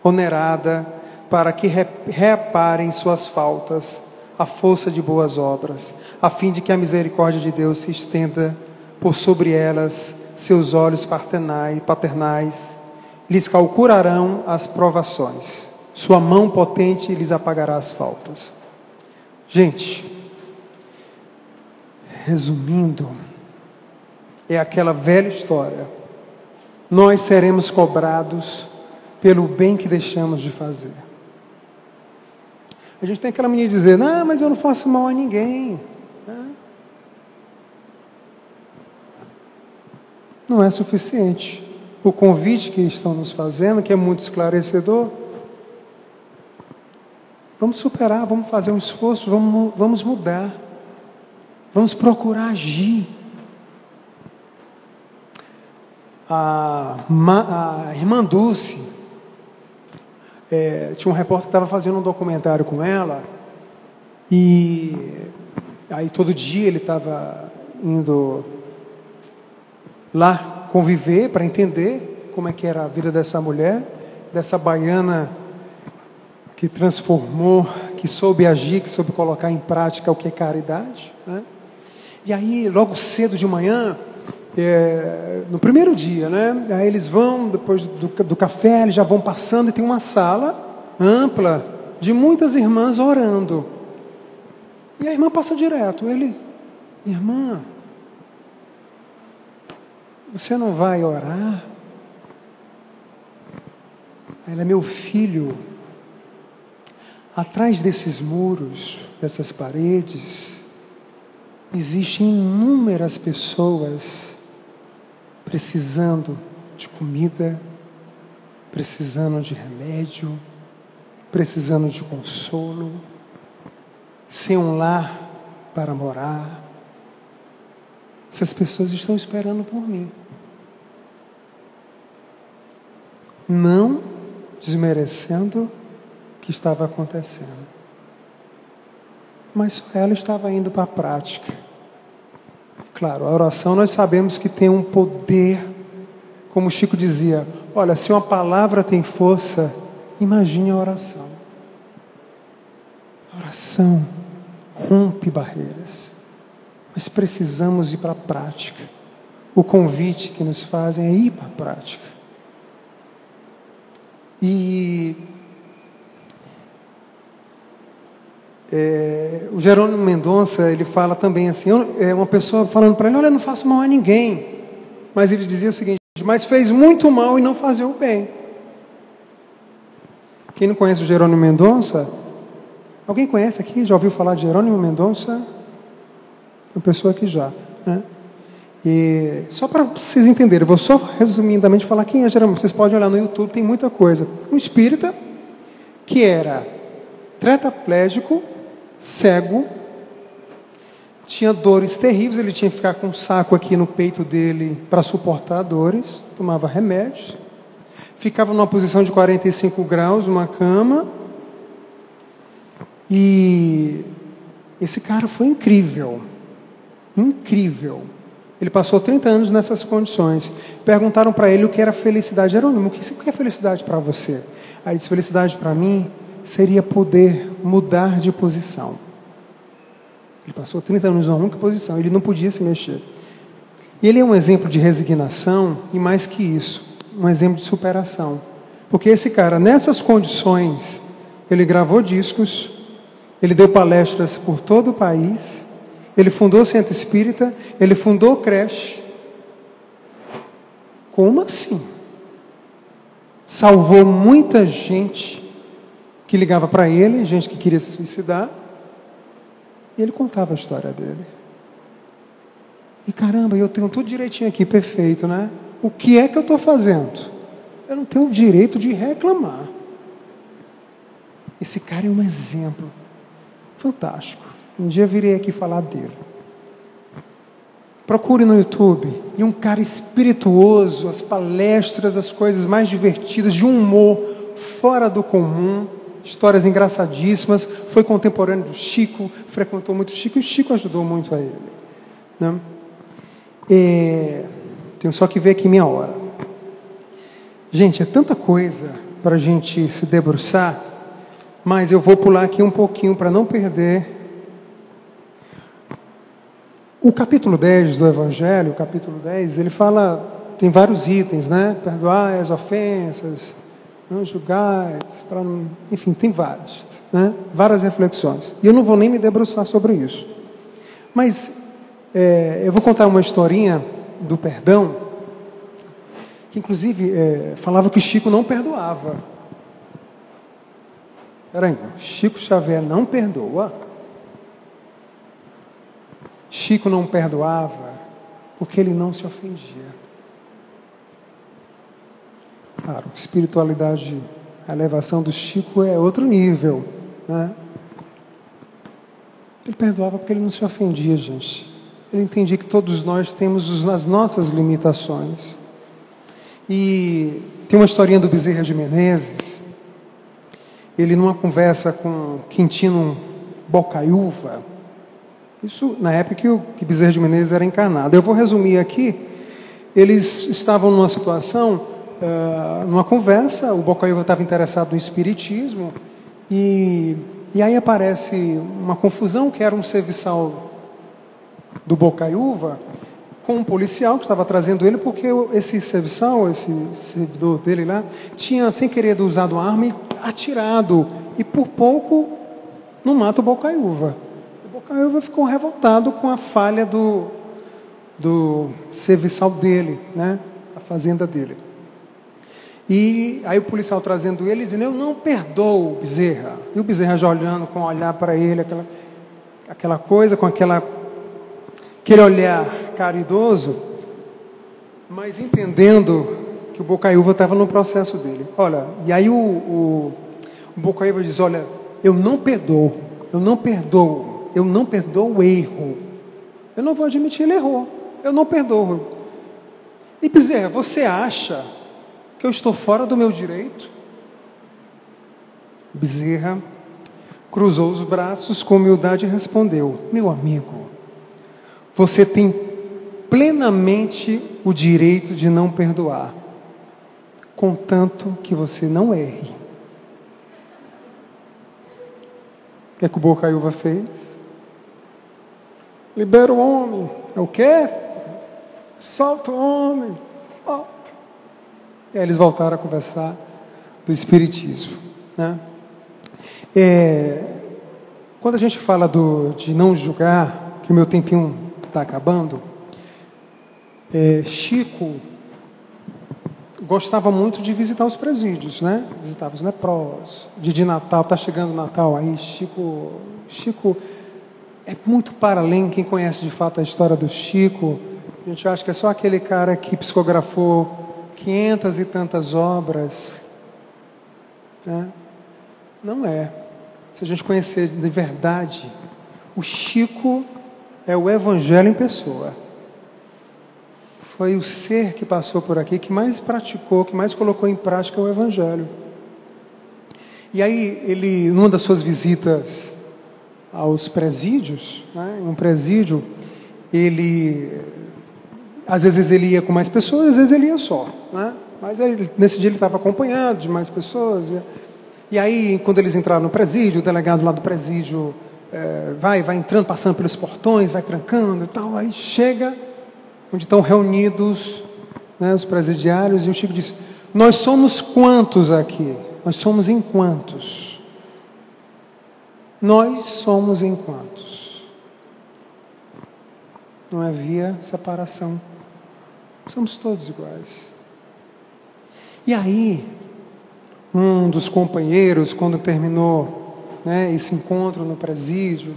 onerada, para que reparem suas faltas, a força de boas obras, a fim de que a misericórdia de Deus se estenda por sobre elas, seus olhos paternais, lhes calcularão as provações, sua mão potente lhes apagará as faltas. Gente, resumindo, é aquela velha história. Nós seremos cobrados pelo bem que deixamos de fazer. A gente tem aquela mania de dizer, não, mas eu não faço mal a ninguém. Não é suficiente. O convite que estão nos fazendo, que é muito esclarecedor, vamos superar, vamos fazer um esforço, vamos mudar, vamos procurar agir. A irmã Dulce, tinha um repórter que estava fazendo um documentário com ela, e aí todo dia ele estava indo lá conviver para entender como é que era a vida dessa mulher, dessa baiana que transformou, que soube agir, que soube colocar em prática o que é caridade, né? E aí logo cedo de manhã, no primeiro dia, né? Aí eles vão, depois do café, eles já vão passando e tem uma sala ampla de muitas irmãs orando. E a irmã passa direto. Irmã, você não vai orar? Ela é meu filho. Atrás desses muros, dessas paredes, existem inúmeras pessoas precisando de comida, precisando de remédio, precisando de consolo, sem um lar para morar. Essas pessoas estão esperando por mim. Não desmerecendo o que estava acontecendo, mas só ela estava indo para a prática. Claro, a oração nós sabemos que tem um poder, como o Chico dizia, olha, se uma palavra tem força, imagine a oração. A oração rompe barreiras, mas precisamos ir para a prática. O convite que nos fazem é ir para a prática. E o Jerônimo Mendonça, ele fala também assim, uma pessoa falando para ele, olha, eu não faço mal a ninguém, mas ele dizia o seguinte, mas fez muito mal e não fazia o bem. Quem não conhece o Jerônimo Mendonça? Alguém conhece aqui? Já ouviu falar de Jerônimo Mendonça? Uma pessoa que já, né? E só para vocês entenderem, eu vou só resumidamente falar quem é Jerônimo. Vocês podem olhar no YouTube, tem muita coisa. Um espírita que era tetraplégico, cego, tinha dores terríveis, ele tinha que ficar com um saco aqui no peito dele para suportar dores, tomava remédios, ficava numa posição de 45 graus, numa cama, e esse cara foi incrível, incrível. Ele passou 30 anos nessas condições. Perguntaram para ele o que era felicidade. Jerônimo, o que é felicidade para você? Aí ele disse, felicidade para mim seria poder mudar de posição. Ele passou 30 anos numa única posição, ele não podia se mexer. E ele é um exemplo de resignação, e mais que isso, um exemplo de superação. Porque esse cara, nessas condições, ele gravou discos, ele deu palestras por todo o país, ele fundou o Centro Espírita, ele fundou creche. Como assim? Salvou muita gente que ligava para ele, gente que queria se suicidar, e ele contava a história dele. E caramba, eu tenho tudo direitinho aqui, perfeito, né? O que é que eu estou fazendo? Eu não tenho o direito de reclamar. Esse cara é um exemplo fantástico. Um dia eu virei aqui falar dele. Procure no YouTube. E um cara espirituoso, as palestras, as coisas mais divertidas, de um humor fora do comum, histórias engraçadíssimas. Foi contemporâneo do Chico, frequentou muito o Chico, e o Chico ajudou muito a ele, né? Tenho só que ver aqui minha hora. Gente, é tanta coisa para a gente se debruçar, mas eu vou pular aqui um pouquinho para não perder. O capítulo 10 do Evangelho, o capítulo 10, ele fala, tem vários itens, né? Perdoai as ofensas, não julgais, para não... enfim, tem vários, né? Várias reflexões. E eu não vou nem me debruçar sobre isso. Mas eu vou contar uma historinha do perdão, que inclusive falava que o Chico não perdoava. Peraí, Chico Xavier não perdoa? Chico não perdoava porque ele não se ofendia. Claro, espiritualidade, a elevação do Chico é outro nível, né? Ele perdoava porque ele não se ofendia, gente. Ele entendia que todos nós temos as nossas limitações. E tem uma historinha do Bezerra de Menezes. Ele, numa conversa com Quintino Bocaiúva, isso na época que Bezerra de Menezes era encarnado. Eu vou resumir aqui. Eles estavam numa situação, numa conversa, o Bocaiúva estava interessado no espiritismo, e aí aparece uma confusão, que era um serviçal do Bocaiúva com um policial que estava trazendo ele, porque esse serviçal, esse servidor dele lá, tinha, sem querer, usado a arma e atirado, e por pouco não mata o Bocaiúva. O Bocaiúva ficou revoltado com a falha do serviçal dele, né? A fazenda dele. E aí o policial trazendo ele, dizendo, eu não perdoo o Bezerra. E o Bezerra já olhando com um olhar para ele, aquela coisa, com aquele olhar caridoso, mas entendendo que o Bocaiúva estava no processo dele. Olha, e aí o Bocaiúva diz, olha, eu não perdoo o erro. Eu não vou admitir, ele errou. Eu não perdoo. E Bezerra, você acha que eu estou fora do meu direito? Bezerra cruzou os braços com humildade e respondeu, meu amigo, você tem plenamente o direito de não perdoar, contanto que você não erre. O que é que o Bocaiúva fez? Libera o homem. É o quê? Solta o homem. Solta. E aí eles voltaram a conversar do espiritismo, né? Quando a gente fala de não julgar, que o meu tempinho está acabando, Chico gostava muito de visitar os presídios, né? Visitava os leprosos. De Natal, está chegando o Natal aí, Chico é muito para além. Quem conhece de fato a história do Chico, a gente acha que é só aquele cara que psicografou 500 e tantas obras, né? Não é. Se a gente conhecer de verdade, o Chico é o Evangelho em pessoa. Foi o ser que passou por aqui, que mais praticou, que mais colocou em prática o Evangelho. E aí, ele, numa das suas visitas aos presídios, né, em um presídio, às vezes ele ia com mais pessoas, às vezes ele ia só, né? Mas nesse dia ele estava acompanhado de mais pessoas. E aí, quando eles entraram no presídio, o delegado lá do presídio vai entrando, passando pelos portões, vai trancando e tal. Aí chega onde estão reunidos, né, os presidiários, e o Chico disse, Nós somos quantos aqui? Nós somos em quantos? Nós somos em quantos? Não havia separação. Somos todos iguais. E aí, um dos companheiros, quando terminou, né, esse encontro no presídio,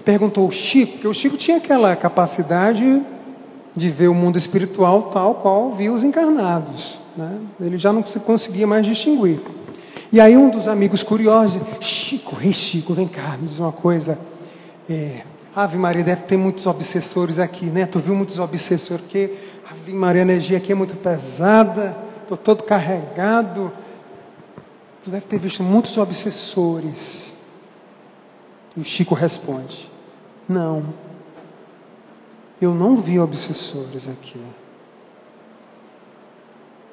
perguntou ao Chico, porque o Chico tinha aquela capacidade de ver o mundo espiritual tal qual via os encarnados, né? Ele já não conseguia mais distinguir. E aí um dos amigos curiosos, Chico, Chico, vem cá, me diz uma coisa, Ave Maria, deve ter muitos obsessores aqui, né? Tu viu muitos obsessores, porque Ave Maria, a energia aqui é muito pesada, estou todo carregado, tu deve ter visto muitos obsessores. E o Chico responde, não, eu não vi obsessores aqui.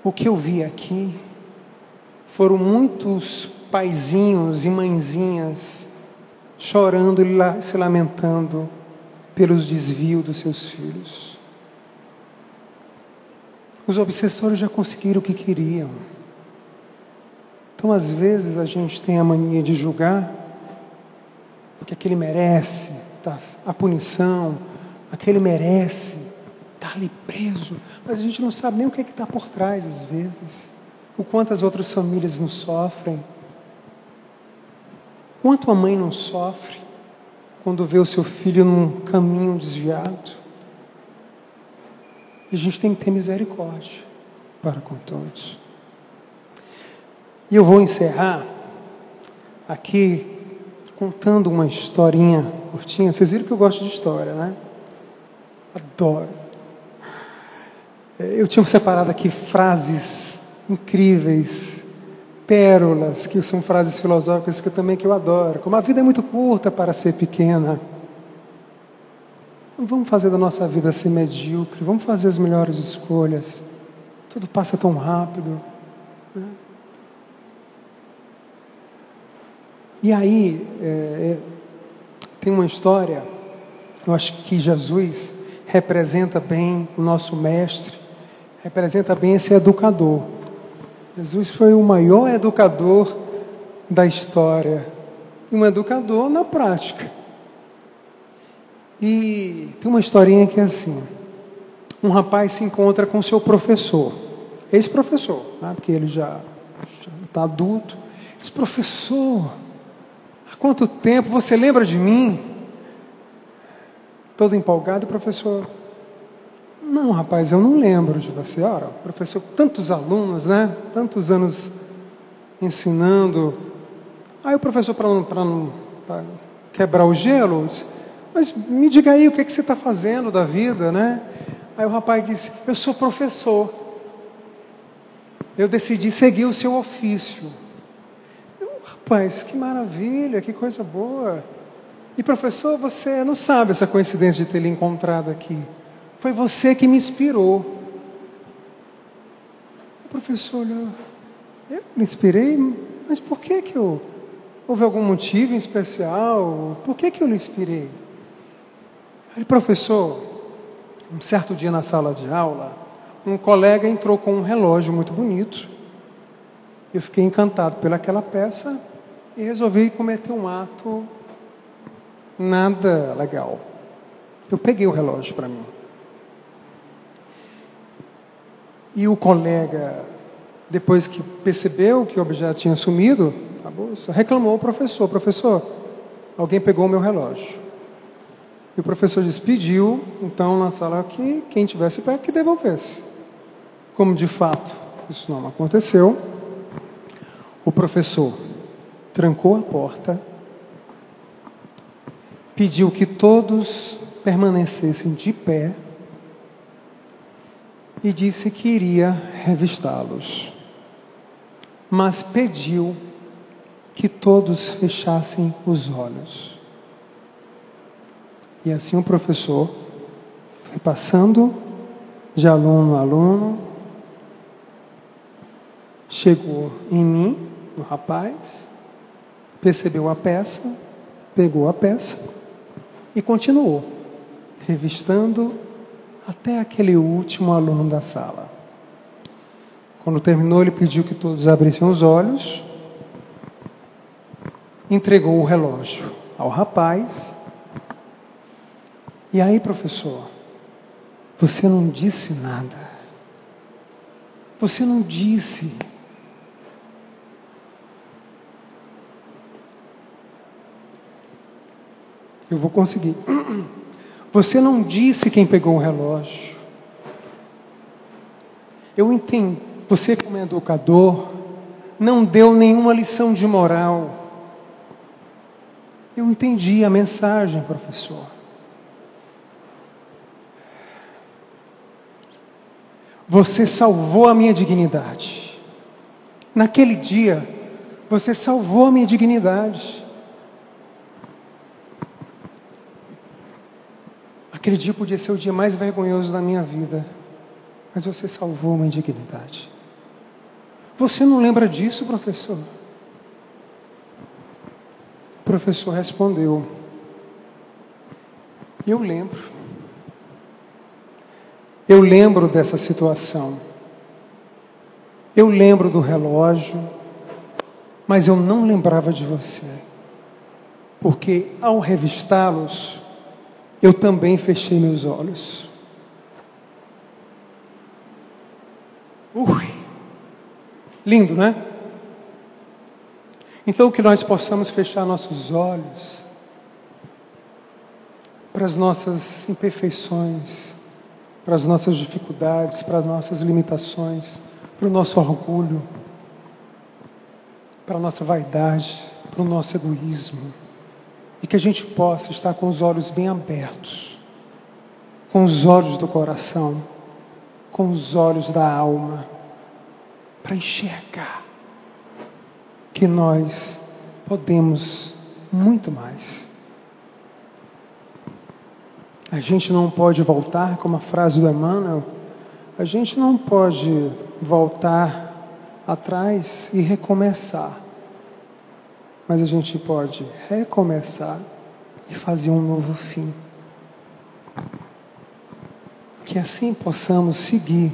O que eu vi aqui foram muitos paizinhos e mãezinhas chorando e se lamentando pelos desvios dos seus filhos. Os obsessores já conseguiram o que queriam. Então, às vezes, a gente tem a mania de julgar, porque aquele merece a punição, aquele merece estar ali preso, mas a gente não sabe nem o que está por trás, às vezes. O quanto as outras famílias não sofrem. Quanto a mãe não sofre quando vê o seu filho num caminho desviado. E a gente tem que ter misericórdia para com todos. E eu vou encerrar aqui contando uma historinha curtinha. Vocês viram que eu gosto de história, né? Adoro. Eu tinha separado aqui frases incríveis, pérolas, que são frases filosóficas que eu adoro. Como a vida é muito curta para ser pequena, não vamos fazer da nossa vida ser medíocre, vamos fazer as melhores escolhas. Tudo passa tão rápido, né? E aí, tem uma história, eu acho que Jesus representa bem o nosso mestre, representa bem esse educador. Jesus foi o maior educador da história, um educador na prática. E tem uma historinha que é assim, um rapaz se encontra com seu professor, ex-professor, né? Porque ele já está adulto. Diz, professor, há quanto tempo, você lembra de mim? Todo empolgado, professor, não, rapaz, eu não lembro de você. Ora, professor, tantos alunos, né? Tantos anos ensinando. Aí o professor, para não quebrar o gelo, disse, mas me diga aí o que você está fazendo da vida, né? Aí o rapaz disse, eu sou professor. Eu decidi seguir o seu ofício. Rapaz, que maravilha, que coisa boa. E professor, você não sabe essa coincidência de ter lhe encontrado aqui. Foi você que me inspirou. O professor olhou, eu me inspirei? Mas por que houve algum motivo em especial? Por que eu lhe inspirei? Aí, professor, um certo dia na sala de aula, um colega entrou com um relógio muito bonito. Eu fiquei encantado pelaquela peça e resolvi cometer um ato nada legal. Eu peguei o relógio para mim. E o colega, depois que percebeu que o objeto tinha sumido, a bolsa, reclamou ao professor, professor, alguém pegou o meu relógio. E o professor disse, pediu, então na sala que quem tivesse perto que devolvesse. Como de fato isso não aconteceu, o professor trancou a porta, pediu que todos permanecessem de pé e disse que iria revistá-los, mas pediu que todos fechassem os olhos. E assim o professor foi passando de aluno a aluno, chegou em mim, no rapaz, percebeu a peça, pegou a peça e continuou revistando até aquele último aluno da sala. Quando terminou, ele pediu que todos abrissem os olhos, entregou o relógio ao rapaz. E aí, professor, você não disse nada. Você não disse. Eu vou conseguir. Você não disse quem pegou o relógio. Eu entendo. Você, como educador, não deu nenhuma lição de moral. Eu entendi a mensagem, professor. Você salvou a minha dignidade. Naquele dia, você salvou a minha dignidade. Aquele dia podia ser o dia mais vergonhoso da minha vida, mas você salvou a minha dignidade. Você não lembra disso, professor? O professor respondeu: eu lembro. Eu lembro dessa situação. Eu lembro do relógio, mas eu não lembrava de você. Porque ao revistá-los, eu também fechei meus olhos. Lindo, né? Então que nós possamos fechar nossos olhos para as nossas imperfeições, para as nossas dificuldades, para as nossas limitações, para o nosso orgulho, para a nossa vaidade, para o nosso egoísmo. E que a gente possa estar com os olhos bem abertos, com os olhos do coração, com os olhos da alma, para enxergar que nós podemos muito mais. A gente não pode voltar, como a frase do Emmanuel, a gente não pode voltar atrás e recomeçar. Mas a gente pode recomeçar e fazer um novo fim. Que assim possamos seguir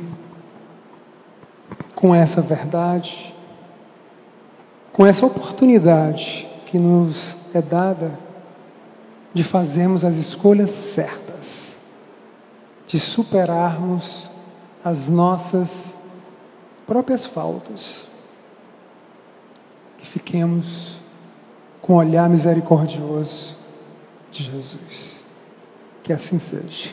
com essa verdade, com essa oportunidade que nos é dada de fazermos as escolhas certas, de superarmos as nossas próprias faltas, que fiquemos com o olhar misericordioso de Jesus. Que assim seja.